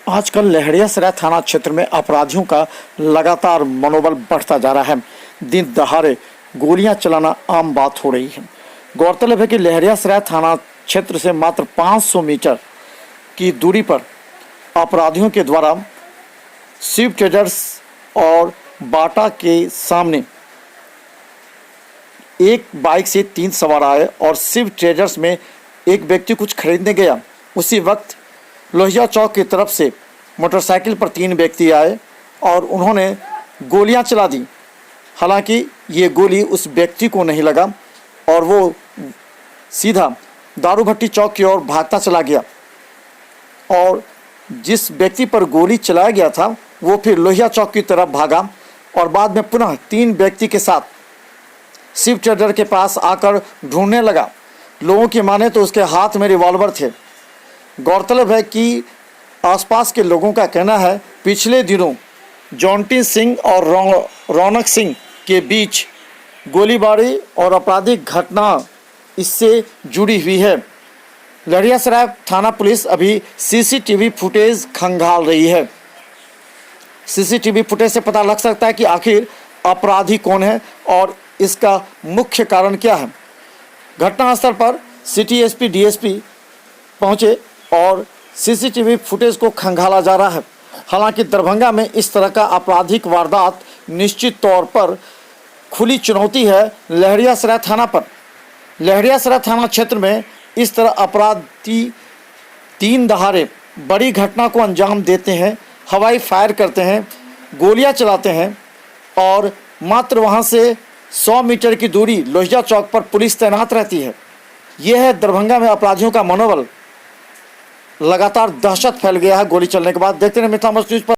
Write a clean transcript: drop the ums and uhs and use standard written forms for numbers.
आजकल लहरियासराय थाना क्षेत्र में अपराधियों का लगातार मनोबल बढ़ता जा रहा है। दिन दहाड़े गोलियां चलाना आम बात हो रही है। गौरतलब है कि लहरियासराय थाना क्षेत्र से मात्र 500 मीटर की दूरी पर अपराधियों के द्वारा शिव ट्रेडर्स और बाटा के सामने एक बाइक से 3 सवार आए और शिव ट्रेडर्स में एक व्यक्ति कुछ खरीदने गया। उसी वक्त लोहिया चौक की तरफ से मोटरसाइकिल पर 3 व्यक्ति आए और उन्होंने गोलियां चला दी। हालांकि ये गोली उस व्यक्ति को नहीं लगा और वो सीधा दारू भट्टी चौक की ओर भागता चला गया और जिस व्यक्ति पर गोली चलाया गया था वो फिर लोहिया चौक की तरफ भागा और बाद में पुनः 3 व्यक्ति के साथ शिव ट्रेडर के पास आकर ढूंढने लगा। लोगों की माने तो उसके हाथ में रिवॉल्वर थे। गौरतलब है कि आसपास के लोगों का कहना है पिछले दिनों जॉन्टी सिंह और रौनक सिंह के बीच गोलीबारी और आपराधिक घटना इससे जुड़ी हुई है। लहरियासराय थाना पुलिस अभी सीसीटीवी फुटेज खंगाल रही है। सीसीटीवी फुटेज से पता लग सकता है कि आखिर अपराधी कौन है और इसका मुख्य कारण क्या है। घटनास्थल पर सिटी एसपी डीएसपी पहुंचे और सीसीटीवी फुटेज को खंगाला जा रहा है। हालांकि दरभंगा में इस तरह का आपराधिक वारदात निश्चित तौर पर खुली चुनौती है लहरियासराय थाना पर। लहरियासराय थाना क्षेत्र में इस तरह अपराधी दिन दहाड़े बड़ी घटना को अंजाम देते हैं, हवाई फायर करते हैं, गोलियां चलाते हैं और मात्र वहां से 100 मीटर की दूरी लोहिया चौक पर पुलिस तैनात रहती है। यह है दरभंगा में अपराधियों का मनोबल। लगातार दहशत फैल गया है गोली चलने के बाद। देखते रहिए मिथला न्यूज़ पर।